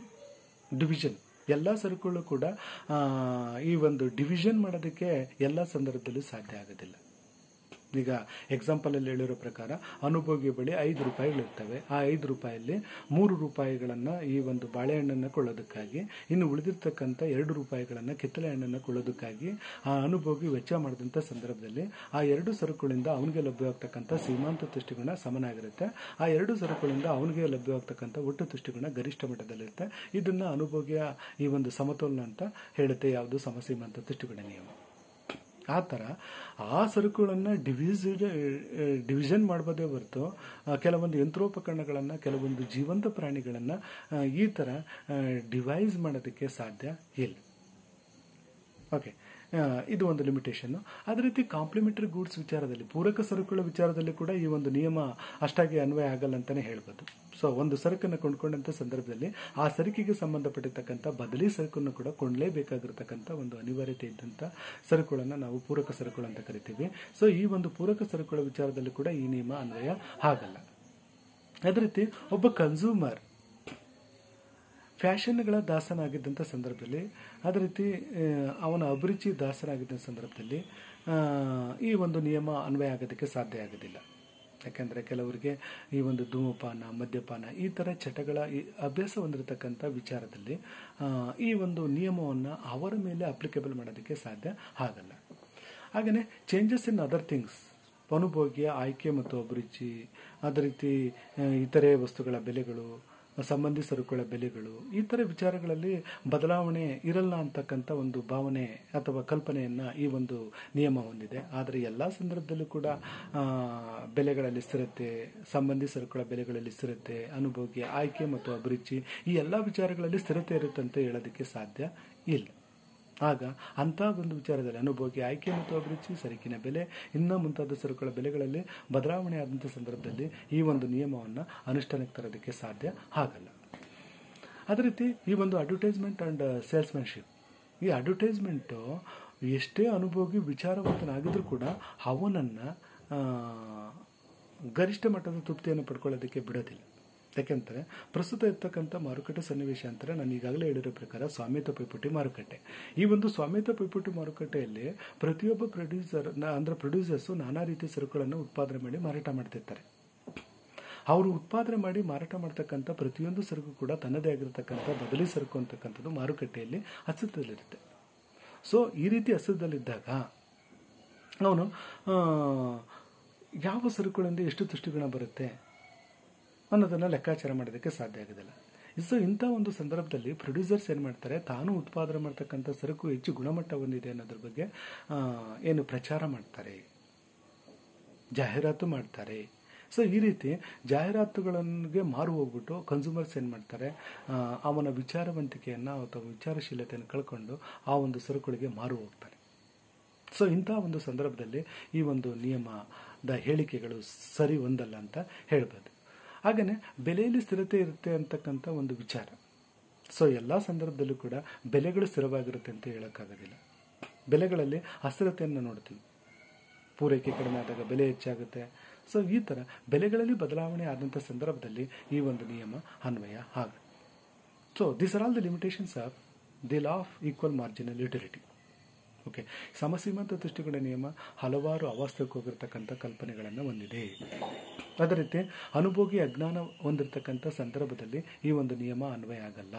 ಡಿವಿಷನ್. ಎಲ್ಲ ಸರಕುಗಳು ಕೂಡ ಈ ಒಂದು ಡಿವಿಷನ್ ಮಾಡೋದಕ್ಕೆ ಎಲ್ಲ ಸಂದರ್ಭದಲ್ಲೂ ಸಾಧ್ಯ ಆಗೋದಿಲ್ಲ. ಈಗ ಎಕ್ಸಾಂಪಲ್ ಅಲ್ಲಿ ಹೇಳಿರೋ ಪ್ರಕಾರ ಅನುಭೋಗಿ ಬಳಿ 5 ರೂಪಾಯಿಗಳಿರ್ತವೆ. ಆ 5 ರೂಪಾಯಲ್ಲಿ 3 ರೂಪಾಯಿಗಳನ್ನ ಈ ಒಂದು ಬಾಳೆಹಣ್ಣನ್ನು ಕೊಳ್ಳೋದಕ್ಕಾಗಿ, ಇನ್ನು ಉಳಿದಿರ್ತಕ್ಕಂಥ 2 ರೂಪಾಯಿಗಳನ್ನ ಕಿತ್ತಳೆ ಹಣ್ಣನ್ನು ಕೊಳ್ಳೋದಕ್ಕಾಗಿ ಆ ಅನುಭೋಗಿ ವೆಚ್ಚ ಮಾಡಿದಂಥ ಸಂದರ್ಭದಲ್ಲಿ ಆ 2 ಸರಕುಗಳಿಂದ ಅವನಿಗೆ ಲಭ್ಯವಾಗ್ತಕ್ಕಂಥ ಸೀಮಾಂತ ತುಷ್ಟಿಗುಣ ಸಮನಾಗಿರುತ್ತೆ. ಆ 2 ಸರಕುಗಳಿಂದ ಅವನಿಗೆ ಲಭ್ಯವಾಗ್ತಕ್ಕಂಥ ಒಟ್ಟು ತುಷ್ಟಿಗುಣ ಗರಿಷ್ಠ ಮಟ್ಟದಲ್ಲಿರುತ್ತೆ. ಇದನ್ನ ಅನುಭೋಗಿಯ ಈ ಒಂದು ಸಮತೋಲನ ಅಂತ ಹೇಳುತ್ತೆ ಯಾವುದು ಸಮಸೀಮಾಂತ ತುಷ್ಟಿಗುಣ ನಿಯಮ. ಆ ಥರ ಆ ಸರಕುಗಳನ್ನು ಡಿವಿಷನ್ ಮಾಡ್ಬೋದೇ ಹೊರತು ಕೆಲವೊಂದು ಯಂತ್ರೋಪಕರಣಗಳನ್ನು, ಕೆಲವೊಂದು ಜೀವಂತ ಪ್ರಾಣಿಗಳನ್ನು ಈ ಥರ ಡಿವೈಸ್ ಮಾಡೋದಕ್ಕೆ ಸಾಧ್ಯ ಇಲ್ಲ. ಓಕೆ, ಇದು ಒಂದು ಲಿಮಿಟೇಷನ್ನು. ಅದೇ ರೀತಿ ಕಾಂಪ್ಲಿಮೆಂಟರಿ ಗೂಡ್ಸ್ ವಿಚಾರದಲ್ಲಿ, ಪೂರಕ ಸರಕುಗಳ ವಿಚಾರದಲ್ಲಿ ಕೂಡ ಈ ಒಂದು ನಿಯಮ ಅಷ್ಟಾಗಿ ಅನ್ವಯ ಆಗಲ್ಲ ಅಂತಲೇ ಹೇಳ್ಬೋದು. ಸೊ ಒಂದು ಸರಕನ್ನು ಕೊಂಡ್ಕೊಂಡಂಥ ಸಂದರ್ಭದಲ್ಲಿ ಆ ಸರಕಿಗೆ ಸಂಬಂಧಪಟ್ಟಿರ್ತಕ್ಕಂಥ ಬದಲಿ ಸರಕನ್ನು ಕೂಡ ಕೊಂಡಲೇಬೇಕಾಗಿರ್ತಕ್ಕಂಥ ಒಂದು ಅನಿವಾರ್ಯತೆ ಇದ್ದಂಥ ಸರಕುಗಳನ್ನು ನಾವು ಪೂರಕ ಸರಕುಗಳು ಅಂತ ಕರಿತೀವಿ. ಸೊ ಈ ಒಂದು ಪೂರಕ ಸರಕುಗಳ ವಿಚಾರದಲ್ಲಿ ಕೂಡ ಈ ನಿಯಮ ಅನ್ವಯ ಆಗಲ್ಲ. ಅದೇ ರೀತಿ ಒಬ್ಬ ಕನ್ಸ್ಯೂಮರ್ ಫ್ಯಾಷನ್ಗಳ ದಾಸನಾಗಿದ್ದಂಥ ಸಂದರ್ಭದಲ್ಲಿ, ಅದೇ ರೀತಿ ಅವನ ಅಭಿರುಚಿ ದಾಸನಾಗಿದ್ದ ಸಂದರ್ಭದಲ್ಲಿ ಈ ಒಂದು ನಿಯಮ ಅನ್ವಯ ಆಗೋದಕ್ಕೆ ಸಾಧ್ಯ ಆಗೋದಿಲ್ಲ. ಯಾಕೆಂದರೆ ಕೆಲವರಿಗೆ ಈ ಒಂದು ಧೂಮಪಾನ, ಮದ್ಯಪಾನ ಈ ಥರ ಚಟಗಳ ಅಭ್ಯಾಸ ಹೊಂದಿರತಕ್ಕಂಥ ವಿಚಾರದಲ್ಲಿ ಈ ಒಂದು ನಿಯಮವನ್ನು ಅವರ ಮೇಲೆ ಅಪ್ಲಿಕೇಬಲ್ ಮಾಡೋದಕ್ಕೆ ಸಾಧ್ಯ ಆಗಲ್ಲ. ಹಾಗೆಯೇ ಚೇಂಜಸ್ ಇನ್ ಅದರ್ ಥಿಂಗ್ಸ್, ಅನುಭೋಗಿಯ ಆಯ್ಕೆ ಮತ್ತು ಅಭಿರುಚಿ, ಅದೇ ರೀತಿ ಇತರೆ ವಸ್ತುಗಳ ಬೆಲೆಗಳು, ಸಂಬಂಧಿ ಸರಕುಗಳ ಬೆಲೆಗಳು, ಈ ಥರ ವಿಚಾರಗಳಲ್ಲಿ ಬದಲಾವಣೆ ಇರಲ್ಲ ಅಂತಕ್ಕಂಥ ಒಂದು ಭಾವನೆ ಅಥವಾ ಕಲ್ಪನೆಯನ್ನು ಈ ಒಂದು ನಿಯಮ ಹೊಂದಿದೆ. ಆದರೆ ಎಲ್ಲ ಸಂದರ್ಭದಲ್ಲೂ ಕೂಡ ಬೆಲೆಗಳಲ್ಲಿ ಸ್ಥಿರತೆ, ಸಂಬಂಧಿ ಸರಕುಗಳ ಬೆಲೆಗಳಲ್ಲಿ ಸ್ಥಿರತೆ, ಅನುಭೋಗಿ ಆಯ್ಕೆ ಮತ್ತು ಅಭಿರುಚಿ ಈ ಎಲ್ಲ ವಿಚಾರಗಳಲ್ಲಿ ಸ್ಥಿರತೆ ಇರುತ್ತೆ ಅಂತ ಹೇಳೋದಕ್ಕೆ ಸಾಧ್ಯ ಇಲ್ಲ. ಆಗ ಅಂಥ ಒಂದು ವಿಚಾರದಲ್ಲಿ ಅನುಭೋಗಿ ಆಯ್ಕೆ ಮತ್ತು ಅಭಿರುಚಿ, ಸರಕಿನ ಬೆಲೆ ಇನ್ನೂ ಮುಂತಾದ ಸರಕುಗಳ ಬೆಲೆಗಳಲ್ಲಿ ಬದಲಾವಣೆ ಆದಂಥ ಸಂದರ್ಭದಲ್ಲಿ ಈ ಒಂದು ನಿಯಮವನ್ನು ಅನುಷ್ಠಾನಕ್ಕೆ ತರೋದಕ್ಕೆ ಸಾಧ್ಯ ಆಗಲ್ಲ. ಅದೇ ರೀತಿ ಈ ಒಂದು ಅಡ್ವರ್ಟೈಸ್ಮೆಂಟ್ ಆ್ಯಂಡ್ ಸೇಲ್ಸ್ಮ್ಯಾನ್ಶಿಪ್, ಈ ಅಡ್ವರ್ಟೈಸ್ಮೆಂಟು ಎಷ್ಟೇ ಅನುಭೋಗಿ ವಿಚಾರವಂತನಾಗಿದ್ರೂ ಕೂಡ ಅವನನ್ನು ಗರಿಷ್ಠ ಮಟ್ಟದ ತೃಪ್ತಿಯನ್ನು ಪಡ್ಕೊಳ್ಳೋದಕ್ಕೆ ಬಿಡೋದಿಲ್ಲ. ಯಾಕೆಂದರೆ ಪ್ರಸ್ತುತ ಇರ್ತಕ್ಕಂಥ ಮಾರುಕಟ್ಟೆ ಸನ್ನಿವೇಶ ಅಂತಾರೆ ನಾನು ಈಗಾಗಲೇ ಹೇಳಿರೋ ಪ್ರಕಾರ ಸ್ವಾಮ್ಯತ ಪೈಪೋಟಿ ಮಾರುಕಟ್ಟೆ. ಈ ಒಂದು ಸ್ವಾಮ್ಯತ ಪೈಪೋಟಿ ಮಾರುಕಟ್ಟೆಯಲ್ಲಿ ಪ್ರತಿಯೊಬ್ಬ ಪ್ರೊಡ್ಯೂಸರ್ಸು ನಾನಾ ರೀತಿಯ ಸರಕುಗಳನ್ನು ಉತ್ಪಾದನೆ ಮಾಡಿ ಮಾರಾಟ ಮಾಡ್ತಿರ್ತಾರೆ. ಅವರು ಉತ್ಪಾದನೆ ಮಾಡಿ ಮಾರಾಟ ಮಾಡ್ತಕ್ಕಂಥ ಪ್ರತಿಯೊಂದು ಸರಕು ಕೂಡ ತನ್ನದೇ ಆಗಿರತಕ್ಕಂಥ ಬದಲಿ ಸರಕು ಅಂತಕ್ಕಂಥದ್ದು ಮಾರುಕಟ್ಟೆಯಲ್ಲಿ ಅಸ್ತಿತ್ವದಲ್ಲಿರುತ್ತೆ. ಸೊ ಈ ರೀತಿ ಅಸ್ತಿತ್ವದಲ್ಲಿದ್ದಾಗ ಅವನು ಯಾವ ಸರಕುಗಳಿಂದ ಎಷ್ಟು ತುಷ್ಟಿಗುಣ ಬರುತ್ತೆ ಅನ್ನೋದನ್ನು ಲೆಕ್ಕಾಚಾರ ಮಾಡೋದಕ್ಕೆ ಸಾಧ್ಯ ಆಗೋದಿಲ್ಲ. ಸೊ ಇಂಥ ಒಂದು ಸಂದರ್ಭದಲ್ಲಿ ಪ್ರೊಡ್ಯೂಸರ್ಸ್ ಏನು ಮಾಡ್ತಾರೆ, ತಾನು ಉತ್ಪಾದನೆ ಮಾಡ್ತಕ್ಕಂಥ ಸರಕು ಹೆಚ್ಚು ಗುಣಮಟ್ಟ ಹೊಂದಿದೆ ಅನ್ನೋದ್ರ ಬಗ್ಗೆ ಏನು ಪ್ರಚಾರ ಮಾಡ್ತಾರೆ, ಜಾಹೀರಾತು ಮಾಡ್ತಾರೆ. ಸೊ ಈ ರೀತಿ ಜಾಹೀರಾತುಗಳಿಗೆ ಮಾರು ಹೋಗ್ಬಿಟ್ಟು ಕನ್ಸ್ಯೂಮರ್ಸ್ ಏನು ಮಾಡ್ತಾರೆ, ಅವನ ವಿಚಾರವಂತಿಕೆಯನ್ನು ಅಥವಾ ವಿಚಾರಶೀಲತೆಯನ್ನು ಕಳ್ಕೊಂಡು ಆ ಒಂದು ಸರಕುಗಳಿಗೆ ಮಾರು ಹೋಗ್ತಾರೆ. ಸೊ ಇಂಥ ಒಂದು ಸಂದರ್ಭದಲ್ಲಿ ಈ ಒಂದು ನಿಯಮದ ಹೇಳಿಕೆಗಳು ಸರಿ ಹೊಂದಲ್ಲ ಅಂತ ಹೇಳ್ಬೋದು. ಹಾಗೆಯೇ ಬೆಲೆಯಲ್ಲಿ ಸ್ಥಿರತೆ ಇರುತ್ತೆ ಅಂತಕ್ಕಂಥ ಒಂದು ವಿಚಾರ. ಸೊ ಎಲ್ಲ ಸಂದರ್ಭದಲ್ಲೂ ಕೂಡ ಬೆಲೆಗಳು ಸ್ಥಿರವಾಗಿರುತ್ತೆ ಅಂತ ಹೇಳೋಕ್ಕಾಗೋದಿಲ್ಲ. ಬೆಲೆಗಳಲ್ಲಿ ಅಸ್ಥಿರತೆಯನ್ನು ನೋಡ್ತೀವಿ. ಪೂರೈಕೆ ಕಡಿಮೆ ಆದಾಗ ಬೆಲೆ ಹೆಚ್ಚಾಗುತ್ತೆ. ಸೊ ಈ ಥರ ಬೆಲೆಗಳಲ್ಲಿ ಬದಲಾವಣೆ ಆದಂಥ ಸಂದರ್ಭದಲ್ಲಿ ಈ ಒಂದು ನಿಯಮ ಅನ್ವಯ ಆಗುತ್ತೆ. So this are all the limitations of the law of equal marginal utility. Okay, ಸಮಸೀಮಾಂತ ತುಷ್ಟಿಗುಣ ನಿಯಮ ಹಲವಾರು ಅವಾಸ್ತವಕ್ಕೆ ಹೋಗಿರ್ತಕ್ಕಂಥ ಕಲ್ಪನೆಗಳನ್ನು ಹೊಂದಿದೆ. ಅದೇ ರೀತಿ ಅನುಭೋಗಿ ಅಜ್ಞಾನ ಹೊಂದಿರತಕ್ಕಂಥ ಸಂದರ್ಭದಲ್ಲಿ ಈ ಒಂದು ನಿಯಮ ಅನ್ವಯ ಆಗಲ್ಲ.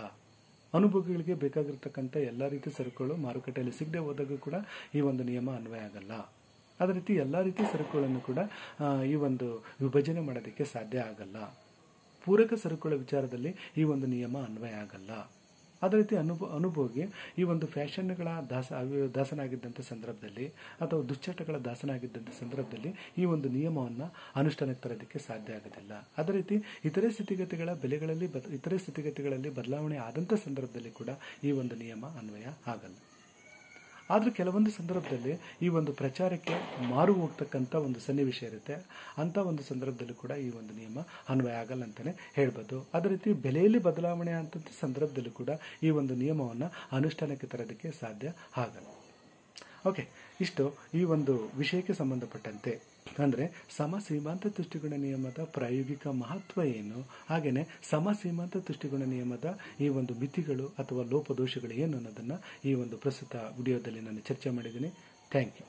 ಅನುಭೋಗಿಗಳಿಗೆ ಬೇಕಾಗಿರ್ತಕ್ಕಂಥ ಎಲ್ಲ ರೀತಿಯ ಸರಕುಗಳು ಮಾರುಕಟ್ಟೆಯಲ್ಲಿ ಸಿಗದೆ ಹೋದಾಗ ಕೂಡ ಈ ಒಂದು ನಿಯಮ ಅನ್ವಯ ಆಗಲ್ಲ. ಅದೇ ರೀತಿ ಎಲ್ಲ ರೀತಿಯ ಸರಕುಗಳನ್ನು ಕೂಡ ಈ ಒಂದು ವಿಭಜನೆ ಮಾಡೋದಕ್ಕೆ ಸಾಧ್ಯ ಆಗಲ್ಲ. ಪೂರಕ ಸರಕುಗಳ ವಿಚಾರದಲ್ಲಿ ಈ ಒಂದು ನಿಯಮ ಅನ್ವಯ ಆಗಲ್ಲ. ಅದೇ ರೀತಿ ಅನುಭೋಗಿ ಈ ಒಂದು ಫ್ಯಾಷನ್ಗಳ ದಾಸನಾಗಿದ್ದಂಥ ಸಂದರ್ಭದಲ್ಲಿ ಅಥವಾ ದುಶ್ಚಟಗಳ ದಾಸನಾಗಿದ್ದಂಥ ಸಂದರ್ಭದಲ್ಲಿ ಈ ಒಂದು ನಿಯಮವನ್ನು ಅನುಷ್ಠಾನಕ್ಕೆ ತರೋದಕ್ಕೆ ಸಾಧ್ಯ ಆಗೋದಿಲ್ಲ. ಅದೇ ರೀತಿ ಇತರೆ ಸ್ಥಿತಿಗತಿಗಳಲ್ಲಿ ಬದಲಾವಣೆ ಆದಂಥ ಸಂದರ್ಭದಲ್ಲಿ ಕೂಡ ಈ ಒಂದು ನಿಯಮ ಅನ್ವಯ ಆಗಲ್ಲ. ಆದರೆ ಕೆಲವೊಂದು ಸಂದರ್ಭದಲ್ಲಿ ಈ ಒಂದು ಪ್ರಚಾರಕ್ಕೆ ಮಾರು ಹೋಗ್ತಕ್ಕಂಥ ಒಂದು ಸನ್ನಿವೇಶ ಇರುತ್ತೆ. ಅಂಥ ಒಂದು ಸಂದರ್ಭದಲ್ಲೂ ಕೂಡ ಈ ಒಂದು ನಿಯಮ ಅನ್ವಯ ಆಗಲ್ಲ ಅಂತಲೇ ಹೇಳ್ಬೋದು. ಅದೇ ರೀತಿ ಬೆಲೆಯಲ್ಲಿ ಬದಲಾವಣೆ ಆದಂಥ ಸಂದರ್ಭದಲ್ಲೂ ಕೂಡ ಈ ಒಂದು ನಿಯಮವನ್ನು ಅನುಷ್ಠಾನಕ್ಕೆ ತರೋದಕ್ಕೆ ಸಾಧ್ಯ ಆಗಲ್ಲ. ಓಕೆ, ಇಷ್ಟು ಈ ಒಂದು ವಿಷಯಕ್ಕೆ ಸಂಬಂಧಪಟ್ಟಂತೆ ಅಂದರೆ ಸಮಸೀಮಾಂತ ತುಷ್ಟಿಗುಣ ನಿಯಮದ ಪ್ರಾಯೋಗಿಕ ಮಹತ್ವ ಏನು, ಹಾಗೆಯೇ ಸಮಸೀಮಾಂತ ತುಷ್ಟಿಗುಣ ನಿಯಮದ ಈ ಒಂದು ಮಿತಿಗಳು ಅಥವಾ ಲೋಪದೋಷಗಳು ಏನು ಅನ್ನೋದನ್ನು ಈ ಒಂದು ಪ್ರಸ್ತುತ ವಿಡಿಯೋದಲ್ಲಿ ನಾನು ಚರ್ಚೆ ಮಾಡಿದ್ದೀನಿ. Thank you.